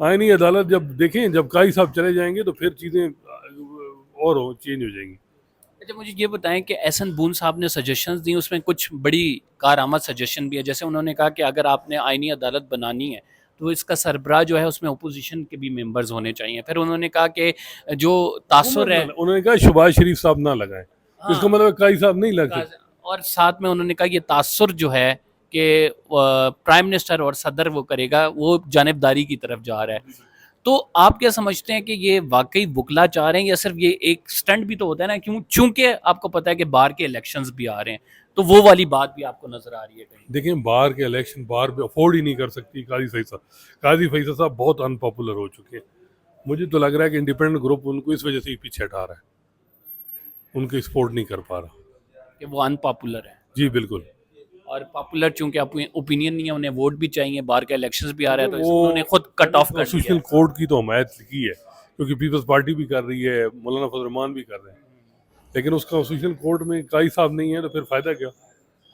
آئینی عدالت جب دیکھیں جب قاضی صاحب چلے جائیں گے تو پھر چیزیں اور چینج ہو جائیں گی. اچھا مجھے یہ بتائیں کہ احسن بون صاحب نے سجیشنز دی، اس میں کچھ بڑی کارآمد سجیشن بھی ہے. جیسے انہوں نے کہا کہ اگر آپ نے آئینی عدالت بنانی ہے تو اس کا سربراہ جو ہے اس میں اپوزیشن کے بھی ممبرز ہونے چاہیے. پھر انہوں نے کہا کہ جو حکومت تاثر ہے، انہوں نے کہا شہباز شریف صاحب نہ لگائیں، اس کا ہاں، مطلب قاضی صاحب نہیں لگ سکتے. اور ساتھ میں انہوں نے کہا یہ تاثر جو ہے کہ پرائم منسٹر اور صدر وہ کرے گا، وہ جانبداری کی طرف جا رہا ہے. تو آپ کیا سمجھتے ہیں کہ یہ واقعی وکلا چاہ رہے ہیں یا صرف یہ ایک سٹنٹ بھی تو ہوتا ہے نا، چونکہ آپ کو پتہ ہے کہ باہر کے الیکشنز بھی آ رہے ہیں، تو وہ والی بات بھی آپ کو نظر آ رہی ہے کہیں؟ دیکھیں باہر کے الیکشن باہر پہ افورڈ ہی نہیں کر سکتی قاضی فیصل. قاضی فیصل صاحب بہت ان پاپولر ہو چکے ہیں. مجھے تو لگ رہا ہے کہ انڈیپینڈنٹ گروپ ان کو اس وجہ سے ہی پیچھے ہٹا رہا ہے، ان کو سپورٹ نہیں کر پا رہا. کہ وہ ان پاپولر ہے، جی بالکل. اور پاپولر چونکہ اوپینین نہیں ہے، انہیں ووٹ بھی چاہیے، باہر کے الیکشنز بھی آ رہے ہیں، تو وہ انہوں نے خود کٹ آف کر دیا کانسٹیٹیوشنل ہے. کورٹ کی تو حمایت کی ہے کیونکہ پیپلز پارٹی بھی کر رہی ہے، مولانا فضل الرحمان بھی کر رہے ہیں، لیکن اس کانسٹیٹیوشنل کورٹ میں قاضی صاحب نہیں ہے تو پھر فائدہ کیا؟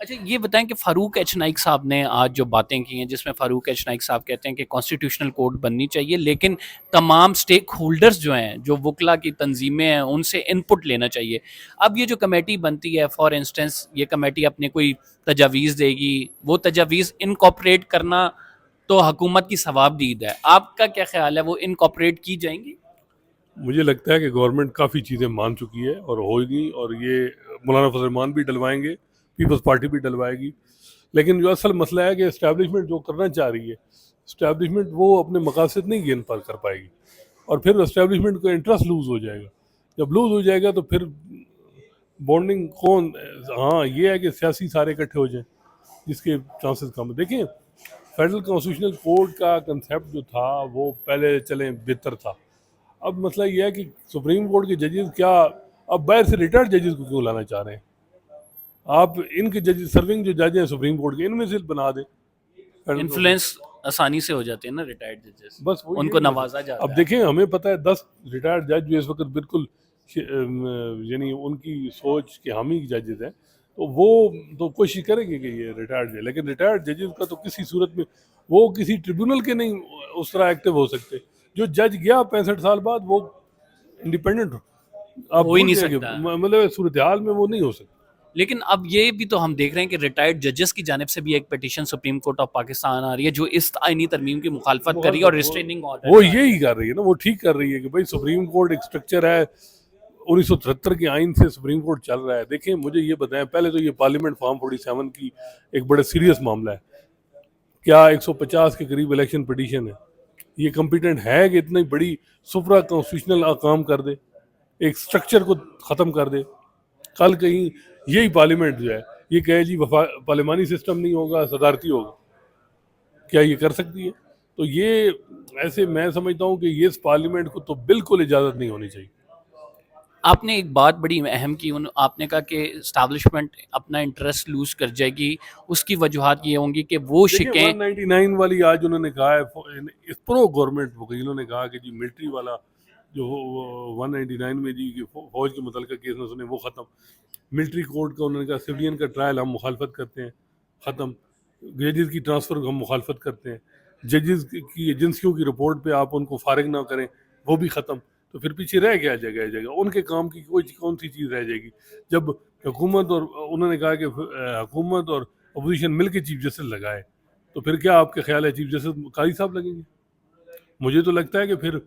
اچھا یہ بتائیں کہ فاروق ایچ نائک صاحب نے آج جو باتیں کی ہیں، جس میں فاروق ایچ نائک صاحب کہتے ہیں کہ کانسٹیٹیوشنل کورٹ بننی چاہیے لیکن تمام سٹیک ہولڈرز جو ہیں، جو وکلا کی تنظیمیں ہیں، ان سے ان پٹ لینا چاہیے. اب یہ جو کمیٹی بنتی ہے، فار انسٹنس یہ کمیٹی اپنے کوئی تجاویز دے گی، وہ تجاویز انکارپوریٹ کرنا تو حکومت کی ثواب دید ہے. آپ کا کیا خیال ہے، وہ انکارپوریٹ کی جائیں گی؟ مجھے لگتا ہے کہ گورنمنٹ کافی چیزیں مان چکی ہے اور ہوگی، اور یہ مولانا فضل الرحمان بھی ڈلوائیں گے، پیپلز پارٹی بھی ڈلوائے گی. لیکن جو اصل مسئلہ ہے کہ اسٹیبلشمنٹ جو کرنا چاہ رہی ہے، اسٹیبلشمنٹ وہ اپنے مقاصد نہیں گین پر کر پائے گی، اور پھر اسٹیبلشمنٹ کا انٹرسٹ لوز ہو جائے گا. جب لوز ہو جائے گا تو پھر بانڈنگ کون؟ ہاں یہ ہے کہ سیاسی سارے اکٹھے ہو جائیں جس کے چانسز کم ہیں. دیکھیں فیڈرل کانسٹیٹیوشنل کورٹ کا کنسیپٹ جو تھا وہ پہلے چلیں بہتر تھا. اب مسئلہ یہ ہے کہ سپریم کورٹ کے ججز کیا اب باہر سے ریٹائرڈ ججز کو کیوں لانا چاہ رہے ہیں؟ آپ ان کے ججز سرونگ جو جج ہیں سپریم کورٹ کے ان میں سے بنا دیں. انفلوئنس آسانی سے ہو جاتے ہیں نا ریٹائرڈ ججز، بس وہ ان کو یہی ہے. نوازا جاتا اب ہے. دیکھیں ہمیں پتہ ہے 10 ریٹائرڈ جج جو اس وقت بالکل یعنی ان کی سوچ کے حامی ججز ہیں، تو وہ تو کوشش کریں گے کہ یہ ریٹائرڈ جائے، لیکن ریٹائرڈ ججز کا تو کسی صورت میں وہ کسی ٹریبیونل کے نہیں اس طرح ایکٹیو ہو سکتے. جو جج گیا 65 سال بعد وہ انڈیپینڈنٹ آپ ہو ہی بھول نہیں جائیں کہ سکتا. مطلب صورتحال میں وہ نہیں ہو سکتا. لیکن اب یہ بھی تو ہم دیکھ رہے ہیں کہ ریٹائرڈ ججز کی جانب سے بھی ایک petition Supreme Court of Pakistan آ رہی ہے جو اس آئینی ترمیم کی مخالفت کر رہی ہے اور ریسٹریننگ آرڈر وہ جاری ہے. یہی کر رہی ہے نا، وہ ٹھیک کر رہی ہے کہ بھائی سپریم کورٹ ایک سٹرکچر ہے، 1973 کے آئین سے سپریم کورٹ چل رہا ہے. دیکھیں مجھے یہ بتائیں، پہلے تو یہ پارلیمنٹ فارم 47 کی ایک بڑا سیریس معاملہ ہے. کیا 150 کے قریب الیکشن پٹیشن ہے؟ یہ کمپیٹنٹ ہے کہ اتنی بڑی سپرا کانسٹیٹیوشنل کام کر دے، ایک سٹرکچر کو ختم کر دے؟ کل کہیں یہی پارلیمنٹ جو ہے یہ کہے جی پارلیمانی سسٹم نہیں ہوگا، صدارتی ہوگا، کیا یہ کر سکتی ہے؟ تو یہ ایسے میں سمجھتا ہوں کہ یہ اس پارلیمنٹ کو تو بالکل اجازت نہیں ہونی چاہیے. آپ نے ایک بات بڑی اہم کی، آپ نے کہا کہ اسٹیبلشمنٹ اپنا انٹرسٹ لوز کر جائے گی. اس کی وجوہات یہ ہوں گی کہ وہ دیکھیں شکیں 199 والی آج انہوں نے کہا ہے، اس پرو گورنمنٹ وکیلوں نے کہا کہ جی ملٹری والا جو 199 میں جی فوج کے متعلقہ کیس نہ سنے وہ ختم. ملٹری کورٹ کا انہوں نے کہا سویلین کا ٹرائل ہم مخالفت کرتے ہیں، ختم. ججز کی ٹرانسفر ہم مخالفت کرتے ہیں. ججز کی ایجنسیوں کی رپورٹ پہ آپ ان کو فارغ نہ کریں، وہ بھی ختم. تو پھر پیچھے رہ گیا جگہ ان کے کام کی کوئی کون سی چیز رہ جائے گی جب حکومت اور انہوں نے کہا کہ حکومت اور اپوزیشن مل کے چیف جسٹس لگائے، تو پھر کیا آپ کے خیال ہے چیف جسٹس قاضی صاحب لگیں گے؟ مجھے تو لگتا ہے کہ پھر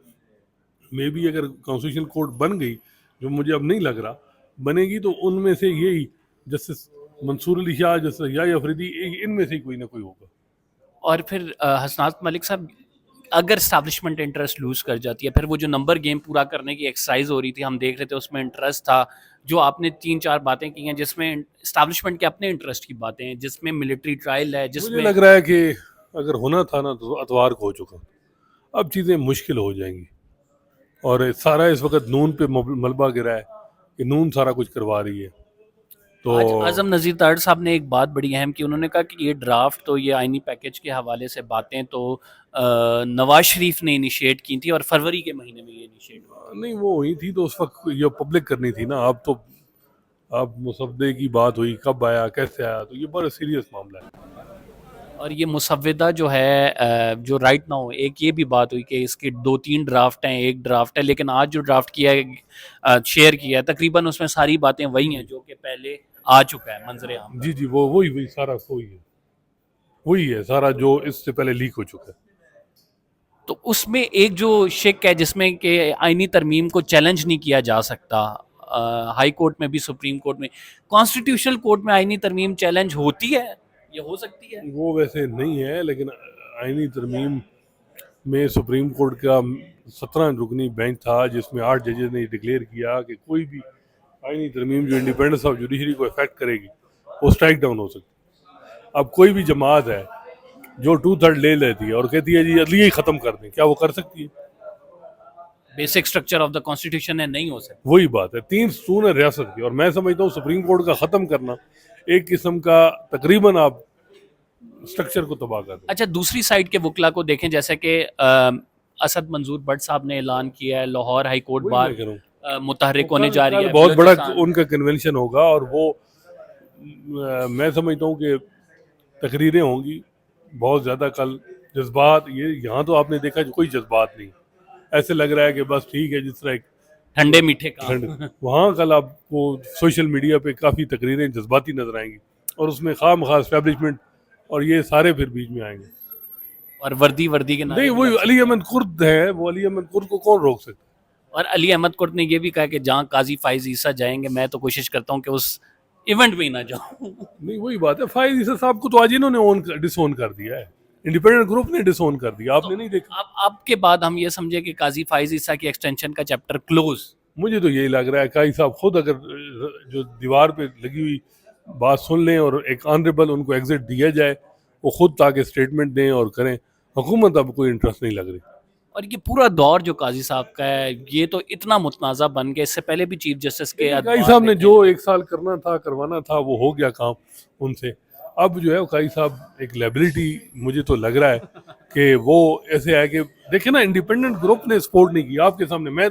مے بی اگر کانسٹیٹیوشن کورٹ بن گئی، جو مجھے اب نہیں لگ رہا بنے گی، تو ان میں سے یہی جسٹس منصور علی شاہ، جسٹس یحییٰ افریدی، ان میں سے کوئی نہ کوئی ہوگا. اور پھر حسنات ملک صاحب اگر اسٹیبلشمنٹ انٹرسٹ لوز کر جاتی ہے، پھر وہ جو نمبر گیم پورا کرنے کی ایکسرسائز ہو رہی تھی ہم دیکھ رہے تھے، اس میں انٹرسٹ تھا. جو آپ نے 3-4 باتیں کی ہیں جس میں اسٹیبلشمنٹ کے اپنے انٹرسٹ کی باتیں ہیں، جس میں ملٹری ٹرائل ہے، جس مجھے میں لگ رہا ہے کہ اگر ہونا تھا نا تو اتوار کو ہو چکا. اب چیزیں مشکل ہو جائیں گی، اور سارا اس وقت نون پہ ملبہ گرا ہے کہ نون سارا کچھ کروا رہی ہے. تو آج اعظم نذیر تارڑ صاحب نے ایک بات بڑی اہم کی، انہوں نے کہا کہ یہ ڈرافٹ تو یہ آئینی پیکج کے حوالے سے باتیں تو نواز شریف نے انیشیٹ کی تھی اور فروری کے مہینے میں یہ انیشیٹ ہوئی. نہیں وہ ہوئی تھی تو اس وقت یہ پبلک کرنی تھی نا. اب تو اب مصدے کی بات ہوئی، کب آیا کیسے آیا، تو یہ بڑا سیریس معاملہ ہے. اور یہ مسودہ جو ہے جو رائٹ ناؤ، ایک یہ بھی بات ہوئی کہ اس کے 2-3 ڈرافٹ ہیں، ایک ڈرافٹ ہے، لیکن آج جو ڈرافٹ کیا ہے شیئر کیا ہے تقریباً اس میں ساری باتیں وہی ہیں جو کہ پہلے آ چکا ہے منظر عام پر۔ جی وہ وہی سارا وہی ہے سارا جو اس سے پہلے لیک ہو چکا ہے۔ تو اس میں ایک جو شک ہے جس میں کہ آئینی ترمیم کو چیلنج نہیں کیا جا سکتا، ہائی کورٹ میں بھی سپریم کورٹ میں، کانسٹیٹیوشنل کورٹ میں آئینی ترمیم چیلنج ہوتی ہے، یہ ہو سکتی ہے؟ وہ ویسے نہیں ہے، لیکن آئینی ترمیم میں سپریم کورٹ کا 17 رکنی بینچ تھا جس میں 8 ججز نے ڈکلیئر کیا کہ کوئی بھی آئینی ترمیم جو انڈیپینڈنس آف جوڈیشری کو افیکٹ کرے گی وہ اسٹرائک ڈاؤن ہو سکتی ہے۔ اب کوئی بھی جماعت ہے جو 2/3 لے لیتی ہے اور کہتی ہے جی عدلیہ ہی ختم کر دیں، کیا وہ کر سکتی ہے؟ Basic structure of the constitution ہے، نہیں ہو سکتا۔ وہی بات ہے، 3 ستون ہے ریاست کی، اور میں سمجھتا ہوں سپریم کورٹ کا ختم کرنا ایک قسم کا تقریباً آپ سٹرکچر کو تباہ کر دیں۔ اچھا، دوسری سائڈ کے وکلا کو دیکھیں، جیسے کہ اسد منظور بٹ صاحب نے اعلان کیا ہے لاہور ہائی کورٹ بار متحرک ہونے جا رہی ہے، بہت بڑا بلوچستان۔ ان کا کنونشن ہوگا، اور وہ میں سمجھتا ہوں کہ تقریریں ہوں گی بہت زیادہ کل، جذبات یہاں تو آپ نے دیکھا کوئی جذبات نہیں، ایسے لگ رہا ہے کہ بس ٹھیک ہے جس طرح ایک ٹھنڈے میٹھے کام۔ وہاں کل آپ کو سوشل میڈیا پہ کافی تقریریں جذباتی نظر آئیں گی، اور اس میں خواہ مخواہ اسٹیبلشمنٹ اور یہ سارے پھر بیچ میں آئیں گے۔ اور وردی کے نعرے نہیں، بھی وہ لگ سکتے علی ہیں۔ احمد کرد ہے، وہ علی احمد کرد کو کون روک سکتا ہے؟ اور علی احمد کرد نے یہ بھی کہا کہ جہاں قاضی فائز عیسیٰ جائیں گے میں تو کوشش کرتا ہوں کہ اس ایونٹ میں ہی نہ جاؤں۔ نہیں، وہی بات ہے، فائز عیسیٰ صاحب کو تو آج انہوں نے ڈس اون کر دیا ہے، انڈیپینڈنٹ گروپ نے ڈس اون کر دیا، آپ نے نہیں دیکھا؟ اب کے بعد ہم یہ سمجھے کہ قاضی فائز عیسیٰ کی ایکسٹینشن کا چیپٹر کلوز۔ مجھے تو یہی لگ رہا ہے قاضی صاحب خود اگر جو دیوار پہ لگی ہوئی بات سن لیں اور ایک آنریبل ان کو ایگزٹ دیا جائے، وہ خود تاکہ سٹیٹمنٹ دیں اور کریں، حکومت اب کوئی انٹرسٹ نہیں لگ رہی۔ اور یہ پورا دور جو قاضی صاحب کا ہے یہ تو اتنا متنازع بن گیا، اس سے پہلے بھی چیف جسٹس کے قاضی صاحب نے جو 1 سال کرنا تھا کروانا تھا وہ ہو گیا کام ان سے، اب جو ہے قاضی صاحب ایک لائبلٹی مجھے تو لگ رہا ہے کہ وہ ایسے ہے کہ دیکھیں نا، انڈیپینڈنٹ گروپ نے سپورٹ نہیں کی آپ کے سامنے، میں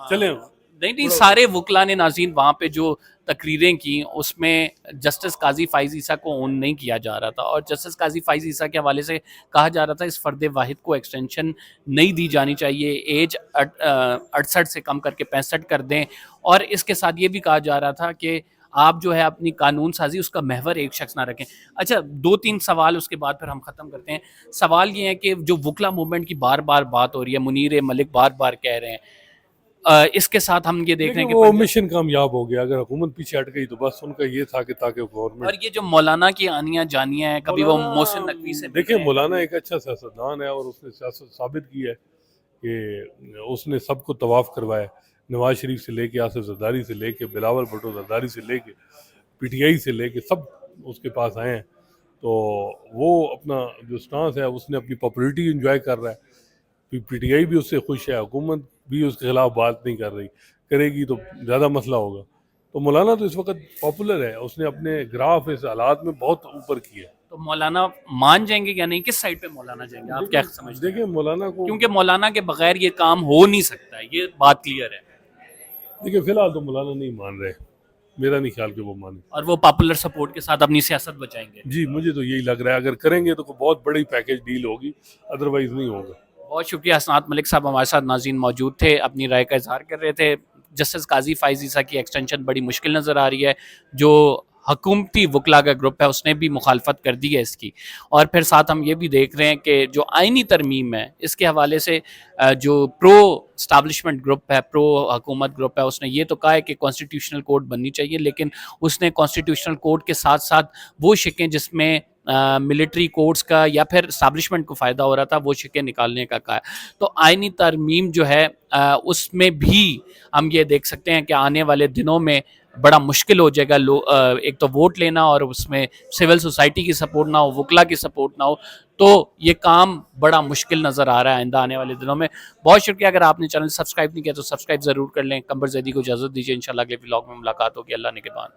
چلیں نہیں سارے وکلا نے ناظرین وہاں پہ جو تقریریں کی اس میں جسٹس قاضی فائز عیسیٰ کو اون نہیں کیا جا رہا تھا، اور جسٹس قاضی فائز عیسیٰ کے حوالے سے کہا جا رہا تھا اس فرد واحد کو ایکسٹینشن نہیں دی جانی چاہیے، ایج 68 سے کم کر کے 65 کر دیں، اور اس کے ساتھ یہ بھی کہا جا رہا تھا کہ آپ جو ہے اپنی قانون سازی اس کا محور ایک شخص نہ رکھیں۔ اچھا، 2-3 سوال اس کے بعد پھر ہم ختم کرتے ہیں۔ سوال یہ ہے کہ جو وکلا موومنٹ کی بار بار بات ہو رہی ہے، منیر ملک بار بار کہہ رہے ہیں، اس کے ساتھ ہم یہ دیکھ رہے ہیں کہ وہ مشن کامیاب ہو گیا، اگر حکومت پیچھے ہٹ گئی تو بس ان کا یہ تھا کہ تاکہ گورنمنٹ، اور یہ جو مولانا کی آنیاں جانیاں ہیں، کبھی وہ محسن نقوی سے دیکھیں مولانا ایک اچھا سیاستدان ہے اور اس نے سیاست ثابت کی ہے کہ اس نے سب کو طواف کروایا، نواز شریف سے لے کے آصف زرداری سے لے کے بلاول بھٹو زرداری سے لے کے پی ٹی آئی سے لے کے سب اس کے پاس آئے ہیں، تو وہ اپنا جو سٹانس ہے اس نے اپنی پاپولیٹی انجوائے کر رہا ہے، پی ٹی آئی بھی اس سے خوش ہے، حکومت بھی اس کے خلاف بات نہیں کر رہی، کرے گی تو زیادہ مسئلہ ہوگا، تو مولانا تو اس وقت پاپولر ہے، اس نے اپنے گراف اس حالات میں بہت اوپر کیا ہے۔ تو مولانا مان جائیں گے یا نہیں؟ کس سائڈ پہ مولانا جائیں گے آپ کیا سمجھتے ہیں؟ دیکھیں مولانا کو، کیونکہ مولانا کے بغیر یہ کام ہو نہیں سکتا ہے، یہ بات کلیئر ہے، دیکھیں فی الحال تو مولانا نہیں مان رہے، میرا نہیں خیال کہ وہ مانے، اور وہ پاپولر سپورٹ کے ساتھ اپنی سیاست بچائیں گے۔ جی مجھے تو یہی لگ رہا ہے، اگر کریں گے تو کوئی بہت بڑی پیکیج ڈیل ہوگی، ادروائز نہیں ہوگا۔ بہت شکریہ، حسنات ملک صاحب ہمارے ساتھ ناظرین موجود تھے، اپنی رائے کا اظہار کر رہے تھے۔ جسٹس قاضی فائز عیسیٰ کی ایکسٹینشن بڑی مشکل نظر آ رہی ہے، جو حکومتی وکلا کا گروپ ہے اس نے بھی مخالفت کر دی ہے اس کی، اور پھر ساتھ ہم یہ بھی دیکھ رہے ہیں کہ جو آئینی ترمیم ہے اس کے حوالے سے جو پرو اسٹیبلشمنٹ گروپ ہے، پرو حکومت گروپ ہے، اس نے یہ تو کہا ہے کہ کانسٹیٹیوشنل کورٹ بننی چاہیے، لیکن اس نے کانسٹیٹیوشنل کورٹ کے ساتھ ساتھ وہ شقیں جس میں ملٹری کورٹس کا یا پھر اسٹیبلشمنٹ کو فائدہ ہو رہا تھا وہ شقیں نکالنے کا کہا ہے۔ تو آئینی ترمیم جو ہے اس میں بھی ہم یہ دیکھ سکتے ہیں کہ آنے والے دنوں میں بڑا مشکل ہو جائے گا، ایک تو ووٹ لینا اور اس میں سول سوسائٹی کی سپورٹ نہ ہو، وکلا کی سپورٹ نہ ہو، تو یہ کام بڑا مشکل نظر آ رہا ہے آئندہ آنے والے دنوں میں۔ بہت شکریہ، اگر آپ نے چینل سبسکرائب نہیں کیا تو سبسکرائب ضرور کر لیں۔ قمر زیدی کو اجازت دیجیے، انشاءاللہ اگلے ولاگ میں ملاقات ہوگی، اللہ نگہبان۔